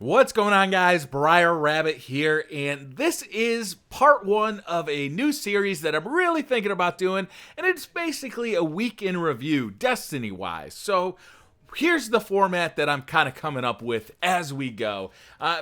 What's going on, guys? BriarRabbit here, and this is part one of a new series that I'm really thinking about doing, and it's basically a week in review, Destiny-wise. So here's the format that I'm kind of coming up with as we go.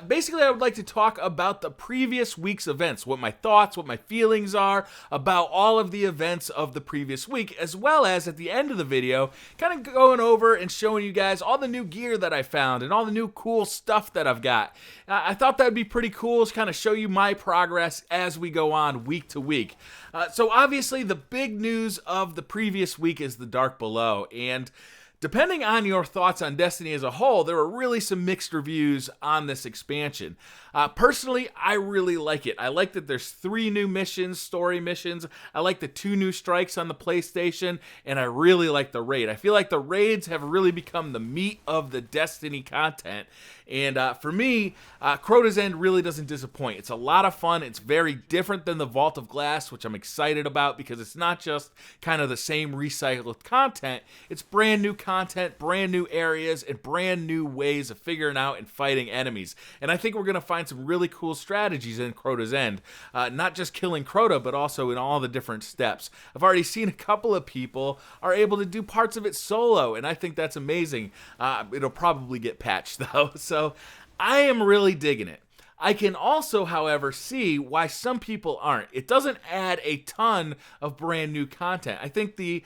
Basically, I would like to talk about the previous week's events, what my thoughts, what my feelings are about all of the events of the previous week, as well as at the end of the video, kind of going over and showing you guys all the new gear that I found and all the new cool stuff that I've got. I thought that would be pretty cool to kind of show you my progress as we go on week to week. So obviously, the big news of the previous week is the Dark Below, and depending on your thoughts on Destiny as a whole, there were really some mixed reviews on this expansion. Personally, I really like it. I like that there's 3 new missions, story missions. I like the 2 new strikes on the PlayStation, and I really like the raid. I feel like the raids have really become the meat of the Destiny content. And for me, Crota's End really doesn't disappoint. It's a lot of fun. It's very different than the Vault of Glass, which I'm excited about because it's not just kind of the same recycled content. It's brand new content, brand new areas, and brand new ways of figuring out and fighting enemies. And I think we're going to find some really cool strategies in Crota's End. Not just killing Crota, but also in all the different steps. I've already seen a couple of people are able to do parts of it solo, and I think that's amazing. It'll probably get patched, though. So I am really digging it. I can also, however, see why some people aren't. It doesn't add a ton of brand new content. I think the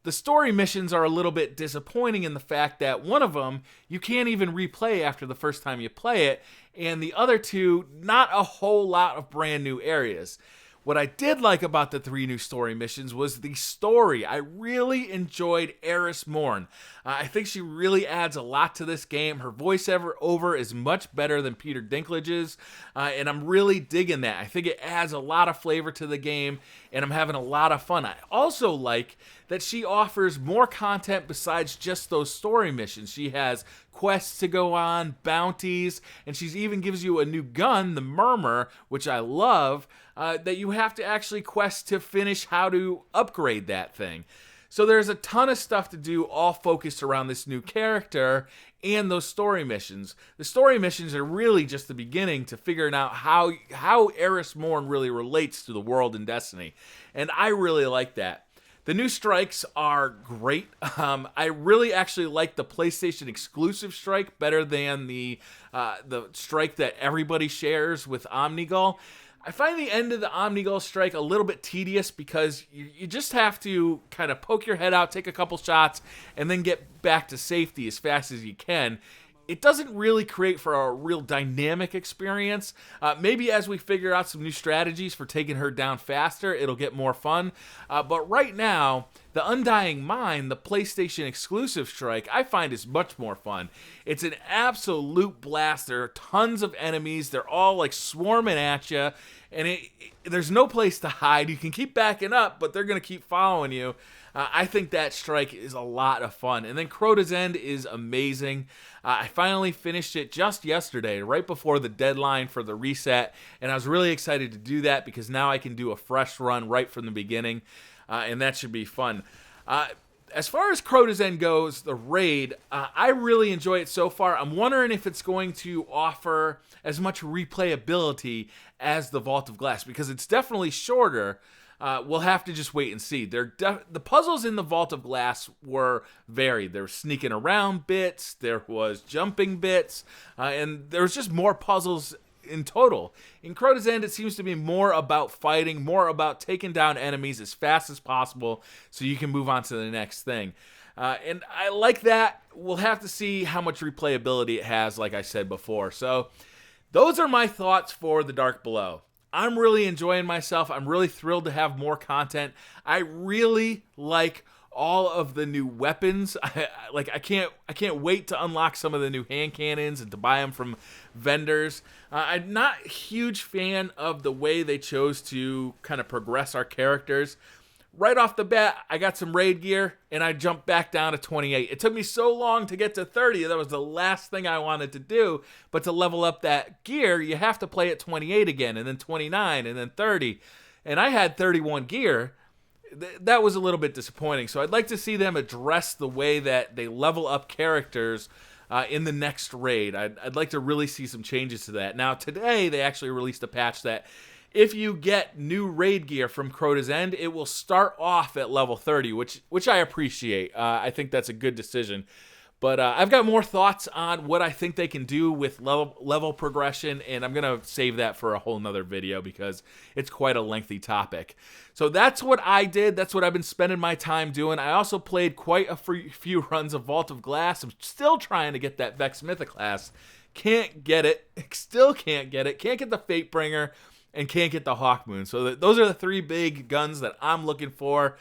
story missions are a little bit disappointing in the fact that one of them you can't even replay after the first time you play it, and the other 2, not a whole lot of brand new areas. What I did like about the 3 new story missions was the story. I really enjoyed Eris Morn. I think she really adds a lot to this game. Her voiceover is much better than Peter Dinklage's, and I'm really digging that. I think it adds a lot of flavor to the game, and I'm having a lot of fun. I also like that she offers more content besides just those story missions. She has quests to go on, bounties, and she even gives you a new gun, the Murmur, which I love, that you have to actually quest to finish how to upgrade that thing. So there's a ton of stuff to do, all focused around this new character and those story missions. The story missions are really just the beginning to figuring out how Eris Morn really relates to the world in Destiny, and I really like that. The new strikes are great. I really actually like the PlayStation exclusive strike better than the strike that everybody shares with Omnigull. I find the end of the Omnigull strike a little bit tedious because you just have to kind of poke your head out, take a couple shots, and then get back to safety as fast as you can. It doesn't really create for a real dynamic experience. Maybe as we figure out some new strategies for taking her down faster, it'll get more fun. But right now, the Undying Mind, the PlayStation exclusive strike, I find is much more fun. It's an absolute blast. There are tons of enemies. They're all like swarming at you, and there's no place to hide. You can keep backing up, but they're going to keep following you. I think that strike is a lot of fun. And then Crota's End is amazing. I finally finished it just yesterday, right before the deadline for the reset, and I was really excited to do that because now I can do a fresh run right from the beginning, and that should be fun. As far as Crota's End goes, the raid, I really enjoy it so far. I'm wondering if it's going to offer as much replayability as the Vault of Glass, because it's definitely shorter. We'll have to just wait and see. The puzzles in the Vault of Glass were varied. There was sneaking around bits, there was jumping bits, and there was just more puzzles in total. In Crota's End, it seems to be more about fighting, more about taking down enemies as fast as possible so you can move on to the next thing. And I like that. We'll have to see how much replayability it has, like I said before. So those are my thoughts for The Dark Below. I'm really enjoying myself. I'm really thrilled to have more content. I really like all of the new weapons. I can't wait to unlock some of the new hand cannons and to buy them from vendors. I'm not a huge fan of the way they chose to kind of progress our characters. Right off the bat, I got some raid gear, and I jumped back down to 28. It took me so long to get to 30. That was the last thing I wanted to do. But to level up that gear, you have to play at 28 again, and then 29, and then 30. And I had 31 gear. That was a little bit disappointing. So I'd like to see them address the way that they level up characters in the next raid. I'd like to really see some changes to that. Now, today they actually released a patch that if you get new raid gear from Crota's End, it will start off at level 30, which I appreciate. I think that's a good decision. But I've got more thoughts on what I think they can do with level progression, and I'm going to save that for a whole nother video because it's quite a lengthy topic. So that's what I did. That's what I've been spending my time doing. I also played quite a few runs of Vault of Glass. I'm still trying to get that Vex Mythoclast. Can't get it. Still can't get it. Can't get the Fatebringer, and can't get the Hawkmoon. So those are the three big guns that I'm looking for.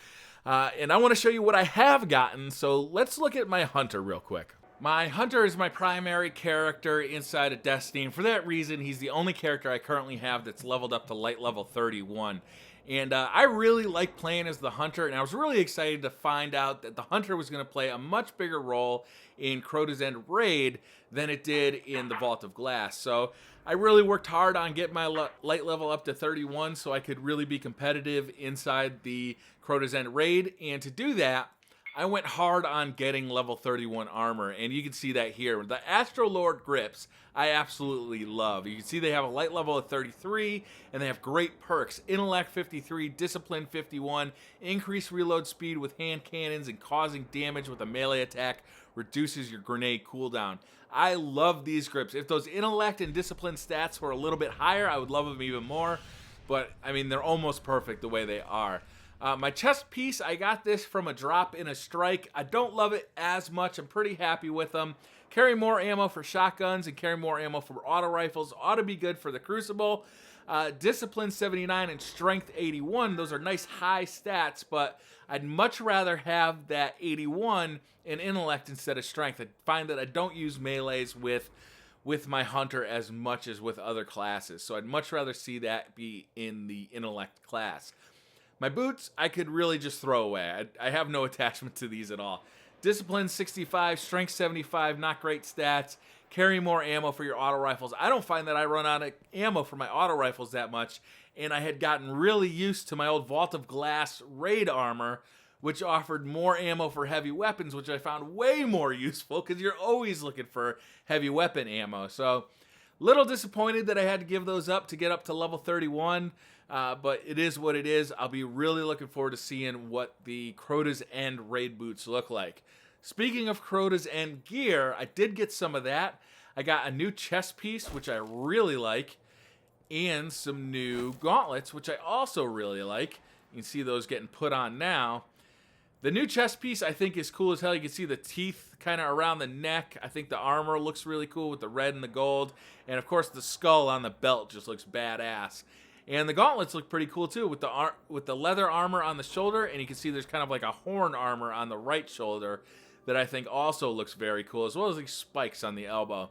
And I want to show you what I have gotten, so let's look at my Hunter real quick. My Hunter is my primary character inside of Destiny, and for that reason, he's the only character I currently have that's leveled up to light level 31. And I really like playing as the Hunter, and I was really excited to find out that the Hunter was going to play a much bigger role in Crota's End Raid than it did in the Vault of Glass. So I really worked hard on getting my light level up to 31 so I could really be competitive inside the Crota's End Raid, and to do that, I went hard on getting level 31 armor, and you can see that here. The Astrolord grips, I absolutely love. You can see they have a light level of 33, and they have great perks. Intellect 53, Discipline 51, increased reload speed with hand cannons, and causing damage with a melee attack reduces your grenade cooldown. I love these grips. If those Intellect and Discipline stats were a little bit higher, I would love them even more, but I mean, they're almost perfect the way they are. My chest piece, I got this from a drop in a strike. I don't love it as much. I'm pretty happy with them. Carry more ammo for shotguns and carry more ammo for auto rifles. Ought to be good for the Crucible. Discipline 79 and Strength 81. Those are nice high stats, but I'd much rather have that 81 in Intellect instead of Strength. I find that I don't use melees with my Hunter as much as with other classes, so I'd much rather see that be in the Intellect class. My boots, I could really just throw away. I have no attachment to these at all. Discipline 65, Strength 75, not great stats. Carry more ammo for your auto rifles. I don't find that I run out of ammo for my auto rifles that much, and I had gotten really used to my old Vault of Glass raid armor, which offered more ammo for heavy weapons, which I found way more useful because you're always looking for heavy weapon ammo. So, little disappointed that I had to give those up to get up to level 31. But it is what it is. I'll be really looking forward to seeing what the Crota's End raid boots look like. Speaking of Crota's End gear, I did get some of that. I got a new chest piece, which I really like, and some new gauntlets, which I also really like. You can see those getting put on now. The new chest piece I think is cool as hell. You can see the teeth kind of around the neck. I think the armor looks really cool with the red and the gold. And of course the skull on the belt just looks badass. And the gauntlets look pretty cool too with the leather armor on the shoulder, and you can see there's kind of like a horn armor on the right shoulder that I think also looks very cool, as well as these spikes on the elbow.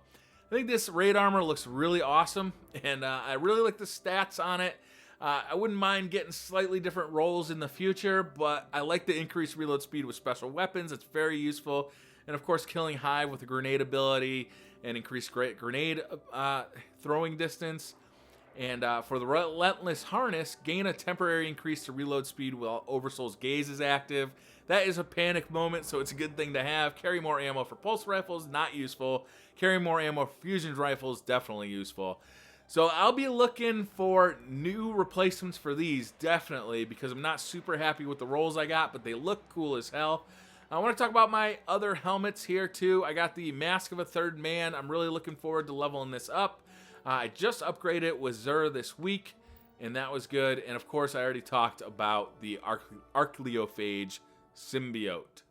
I think this raid armor looks really awesome, and I really like the stats on it. I wouldn't mind getting slightly different rolls in the future, but I like the increased reload speed with special weapons. It's very useful. And of course, killing Hive with the grenade ability and increased grenade throwing distance. And for the Relentless Harness, gain a temporary increase to reload speed while Oversoul's Gaze is active. That is a panic moment, so it's a good thing to have. Carry more ammo for pulse rifles, not useful. Carry more ammo for fusion rifles, definitely useful. So I'll be looking for new replacements for these, definitely, because I'm not super happy with the rolls I got, but they look cool as hell. I want to talk about my other helmets here, too. I got the Mask of a Third Man. I'm really looking forward to leveling this up. I just upgraded it with Zur this week, and that was good. And of course, I already talked about the Archaeophage Symbiote.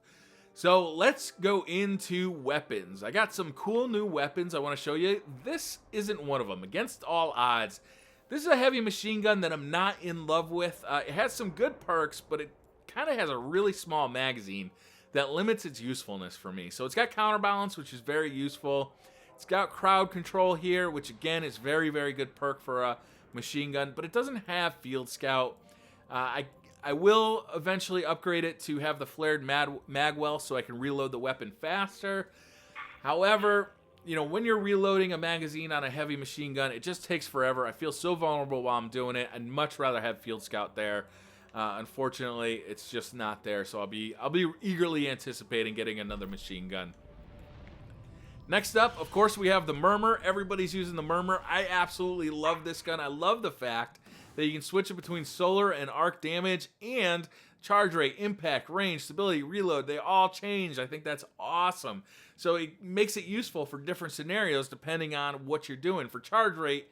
So let's go into weapons. I got some cool new weapons I want to show you. This isn't one of them. Against all odds, this is a heavy machine gun that I'm not in love with. It has some good perks, but it kind of has a really small magazine that limits its usefulness for me. So it's got counterbalance, which is very useful. It's got crowd control here, which again is very, very good perk for a machine gun, but it doesn't have Field Scout. I will eventually upgrade it to have the flared magwell so I can reload the weapon faster. However, you know, when you're reloading a magazine on a heavy machine gun, it just takes forever. I feel so vulnerable while I'm doing it. I'd much rather have Field Scout there. Unfortunately, it's just not there, so I'll be eagerly anticipating getting another machine gun. Next up, of course, we have the Murmur. Everybody's using the Murmur. I absolutely love this gun. I love the fact that you can switch it between solar and arc damage and charge rate, impact, range, stability, reload. They all change. I think that's awesome. So it makes it useful for different scenarios depending on what you're doing. For charge rate,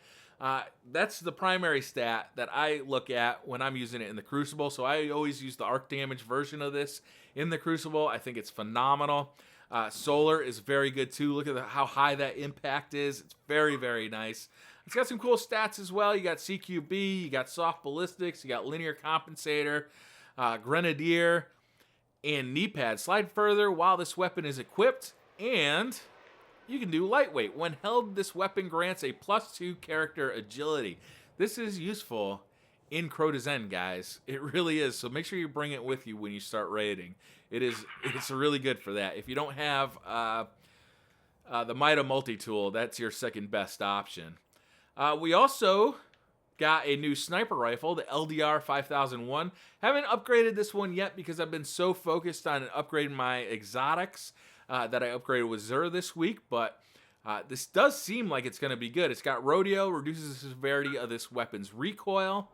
that's the primary stat that I look at when I'm using it in the Crucible. So I always use the arc damage version of this in the Crucible. I think it's phenomenal. Solar is very good too. Look at how high that impact is. It's very, very nice. It's got some cool stats as well. You got CQB, you got soft ballistics, you got linear compensator, grenadier, and knee pad. Slide further while this weapon is equipped, and you can do lightweight. When held, this weapon grants a +2 character agility. This is useful in Crow to Zen, guys. It really is. So make sure you bring it with you when you start raiding. It's really good for that. If you don't have the Mida multi-tool, that's your second best option. We also got a new sniper rifle, the LDR 5001. Haven't upgraded this one yet because I've been so focused on upgrading my exotics that I upgraded with Zur this week, but this does seem like it's going to be good. It's got rodeo, reduces the severity of this weapon's recoil,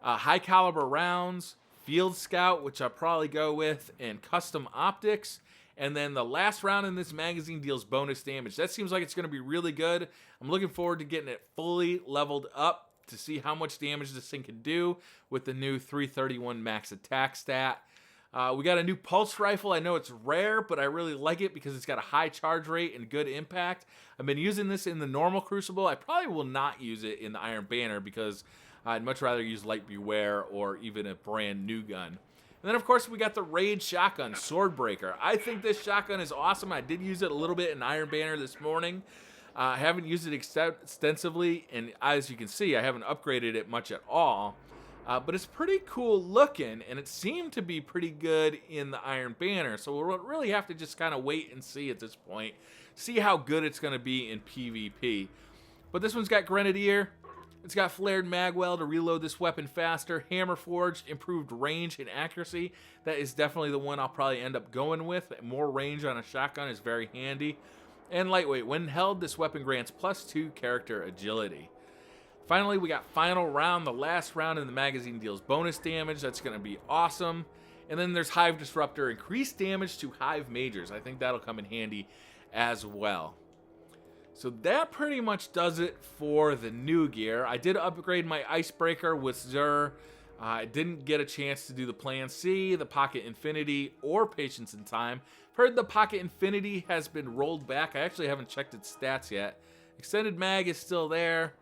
high caliber rounds, field scout, which I'll probably go with, and custom optics. And then the last round in this magazine deals bonus damage. That seems like it's going to be really good. I'm looking forward to getting it fully leveled up to see how much damage this thing can do with the new 331 max attack stat. We got a new pulse rifle. I know it's rare, but I really like it because it's got a high charge rate and good impact. I've been using this in the normal Crucible. I probably will not use it in the Iron Banner because I'd much rather use Light Beware or even a brand new gun. And then, of course, we got the Raid Shotgun, Swordbreaker. I think this shotgun is awesome. I did use it a little bit in Iron Banner this morning. I haven't used it extensively, and as you can see, I haven't upgraded it much at all. But it's pretty cool looking, and it seemed to be pretty good in the Iron Banner. So we'll really have to just kind of wait and see at this point. See how good it's going to be in PvP. But this one's got Grenadier. It's got flared magwell to reload this weapon faster. Hammer forged, improved range and accuracy. That is definitely the one I'll probably end up going with. More range on a shotgun is very handy. And lightweight. When held, this weapon grants +2 character agility. Finally, we got final round. The last round in the magazine deals bonus damage. That's going to be awesome. And then there's Hive Disruptor. Increased damage to Hive Majors. I think that'll come in handy as well. So that pretty much does it for the new gear. I did upgrade my Icebreaker with Zur. I didn't get a chance to do the Plan C, the Pocket Infinity, or Patience in Time. Heard the Pocket Infinity has been rolled back. I actually haven't checked its stats yet. Extended Mag is still there.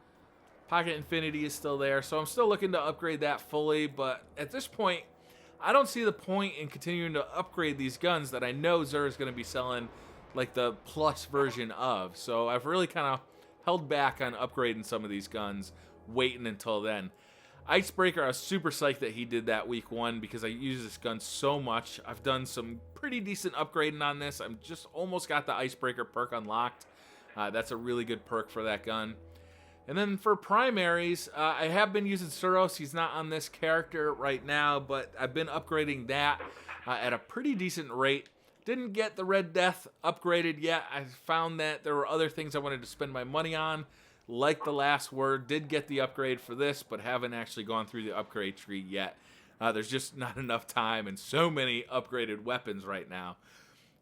Pocket Infinity is still there. So I'm still looking to upgrade that fully. But at this point, I don't see the point in continuing to upgrade these guns that I know Zur is going to be selling like the plus version of. So I've really kind of held back on upgrading some of these guns, waiting until then. Icebreaker, I was super psyched that he did that week 1 because I use this gun so much. I've done some pretty decent upgrading on this. I'm just almost got the Icebreaker perk unlocked. That's a really good perk for that gun. And then for primaries, I have been using Suros. He's not on this character right now, but I've been upgrading that at a pretty decent rate. Didn't get the Red Death upgraded yet. I found that there were other things I wanted to spend my money on, like the Last Word. Did get the upgrade for this, but haven't actually gone through the upgrade tree yet. There's just not enough time and so many upgraded weapons right now.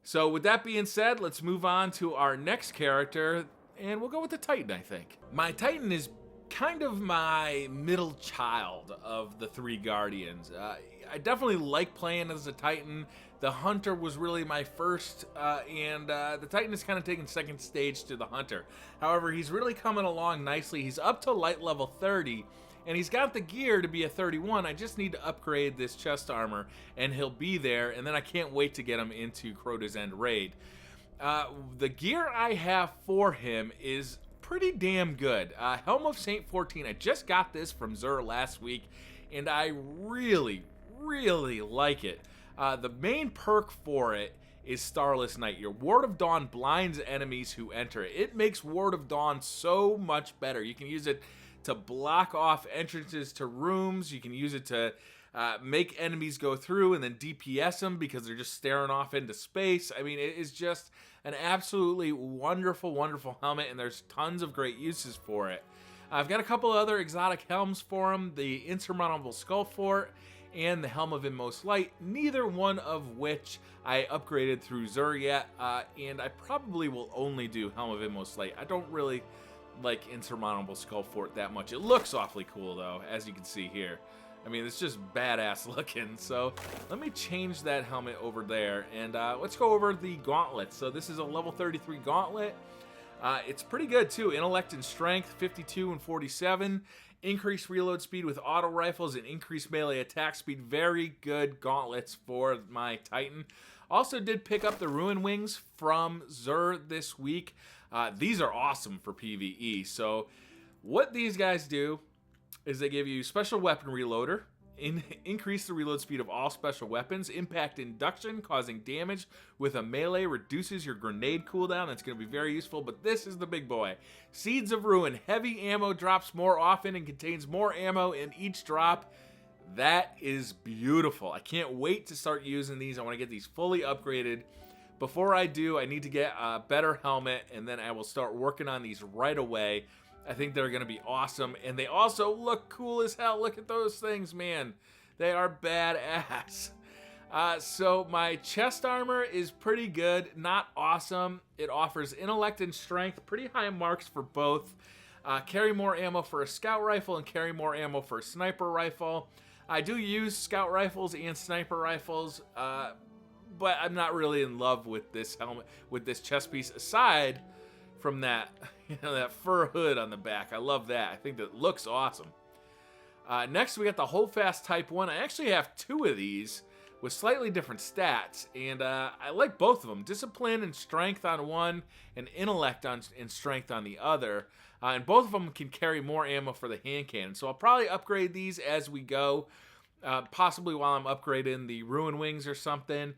So with that being said, let's move on to our next character, and we'll go with the Titan, I think. My Titan is kind of my middle child of the 3 Guardians. I definitely like playing as a Titan. The Hunter was really my first, and the Titan is kind of taking second stage to the Hunter. However, he's really coming along nicely. He's up to light level 30, and he's got the gear to be a 31. I just need to upgrade this chest armor, and he'll be there, and then I can't wait to get him into Crota's End Raid. The gear I have for him is pretty damn good. Helm of Saint 14. I just got this from Zur last week, and I really like it. The main perk for it is Starless Night. Your Ward of Dawn blinds enemies who enter it. It makes Ward of Dawn so much better. You can use it to block off entrances to rooms. You can use it to make enemies go through and then DPS them because they're just staring off into space. I mean, it is just an absolutely wonderful, wonderful helmet, and there's tons of great uses for it. I've got a couple other exotic helms for him, the Insurmountable Skull Fort and the Helm of Inmost Light, neither one of which I upgraded through Xur yet, and I probably will only do Helm of Inmost Light. I don't really like Insurmountable Skull Fort that much. It looks awfully cool, though, as you can see here. I mean, it's just badass looking. So let me change that helmet over there, and let's go over the gauntlets. So this is a level 33 gauntlet. It's pretty good, too. Intellect and Strength, 52 and 47. Increased reload speed with auto rifles and increased melee attack speed. Very good gauntlets for my Titan. Also did pick up the Ruin Wings from Xur this week. These are awesome for PvE. So what these guys do is they give you special weapon reloader, increase the reload speed of all special weapons, impact induction, causing damage with a melee, reduces your grenade cooldown. That's going to be very useful, but this is the big boy. Seeds of Ruin, heavy ammo drops more often and contains more ammo in each drop. That is beautiful. I can't wait to start using these. I want to get these fully upgraded. Before I do, I need to get a better helmet, and then I will start working on these right away. I think they're going to be awesome, and they also look cool as hell. Look at those things, man. They are badass. So my chest armor is pretty good, not awesome. It offers intellect and strength, pretty high marks for both. Carry more ammo for a scout rifle and carry more ammo for a sniper rifle. I do use scout rifles and sniper rifles, but I'm not really in love with this helmet, with this chest piece, aside from that, that fur hood on the back. I love that. I think that looks awesome. Next, we got the Holdfast Type 1. I actually have two of these with slightly different stats, and I like both of them. Discipline and Strength on one, and Intellect and Strength on the other. And both of them can carry more ammo for the hand cannon. So I'll probably upgrade these as we go, possibly while I'm upgrading the Ruin Wings or something.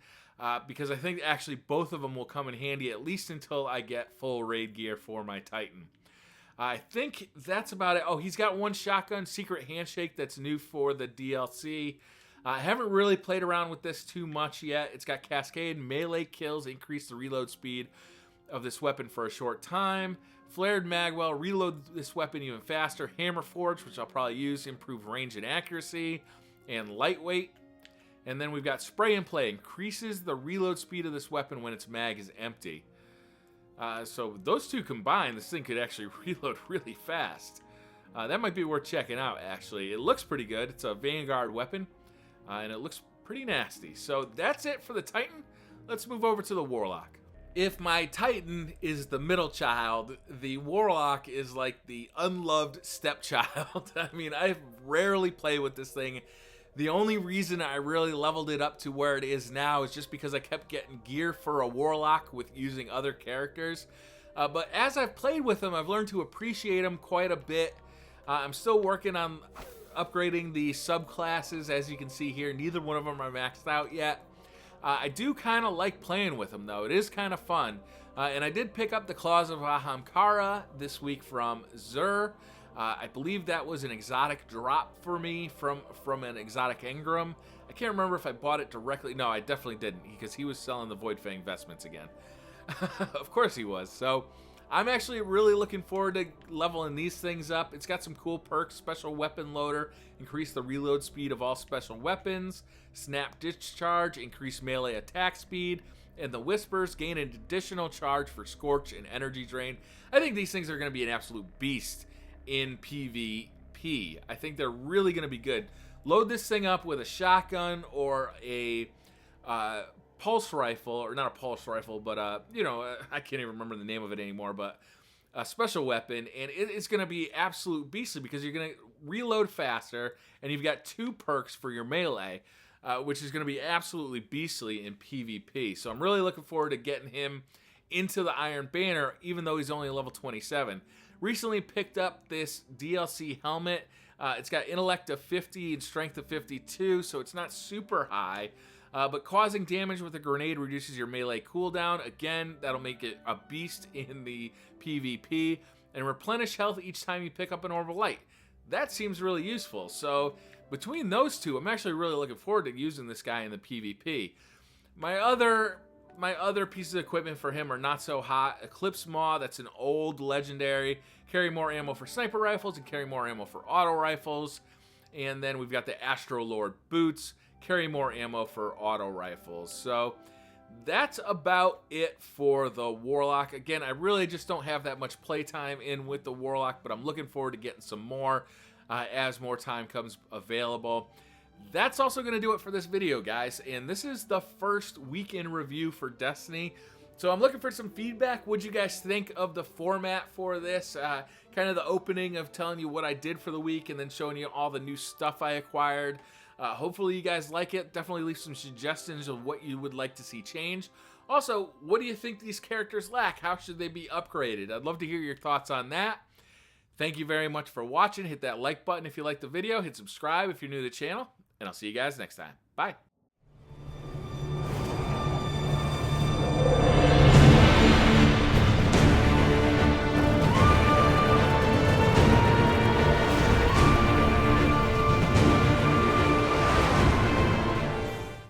Because I think actually both of them will come in handy at least until I get full raid gear for my Titan. I think that's about it. Oh, he's got one shotgun, Secret Handshake, that's new for the DLC. I haven't really played around with this too much yet. It's got Cascade, melee kills, increase the reload speed of this weapon for a short time. Flared Magwell, reload this weapon even faster. Hammer Forge, which I'll probably use, improve range and accuracy. And Lightweight. And then we've got Spray and Play, increases the reload speed of this weapon when its mag is empty. So those two combined, this thing could actually reload really fast. That might be worth checking out, actually. It looks pretty good. It's a Vanguard weapon, and it looks pretty nasty. So that's it for the Titan. Let's move over to the Warlock. If my Titan is the middle child, the Warlock is like the unloved stepchild. I mean, I rarely play with this thing. The only reason I really leveled it up to where it is now is just because I kept getting gear for a Warlock with using other characters. But as I've played with them, I've learned to appreciate them quite a bit. I'm still working on upgrading the subclasses, as you can see here. Neither one of them are maxed out yet. I do kind of like playing with them, though. It is kind of fun. And I did pick up the Claws of Ahamkara this week from Xur. I believe that was an exotic drop for me from an exotic engram. I can't remember if I bought it directly. No, I definitely didn't, because he was selling the Void Fang vestments again. Of course he was. So I'm actually really looking forward to leveling these things up. It's got some cool perks. Special Weapon Loader, increase the reload speed of all special weapons. Snap Discharge, increase melee attack speed. And the Whispers, gain an additional charge for Scorch and Energy Drain. I think these things are going to be an absolute beast in PvP. I think they're really going to be good. Load this thing up with a shotgun or a pulse rifle, or not a pulse rifle, but I can't even remember the name of it anymore, but a special weapon, and it's going to be absolute beastly because you're going to reload faster, and you've got two perks for your melee, which is going to be absolutely beastly in PvP. So I'm really looking forward to getting him into the Iron Banner, even though he's only level 27. Recently picked up this DLC helmet. It's got intellect of 50 and strength of 52, so it's not super high. But causing damage with a grenade reduces your melee cooldown. Again, that'll make it a beast in the PvP. And replenish health each time you pick up an orb of light. that seems really useful. So between those two, I'm actually really looking forward to using this guy in the PvP. My other pieces of equipment for him are not so hot. Eclipse Maw, that's an old legendary. Carry more ammo for sniper rifles and carry more ammo for auto rifles. And then we've got the Astro Lord boots. Carry more ammo for auto rifles. So that's about it for the Warlock. Again, I really just don't have that much playtime in with the Warlock, but I'm looking forward to getting some more as more time comes available. That's also going to do it for this video, guys. And this is the first weekend review for Destiny. So I'm looking for some feedback. What'd you guys think of the format for this? Kind of the opening of telling you what I did for the week and then showing you all the new stuff I acquired. Hopefully you guys like it. Definitely leave some suggestions of what you would like to see change. Also, what do you think these characters lack? How should they be upgraded? I'd love to hear your thoughts on that. Thank you very much for watching. Hit that like button if you liked the video. Hit subscribe if you're new to the channel. And I'll see you guys next time. Bye.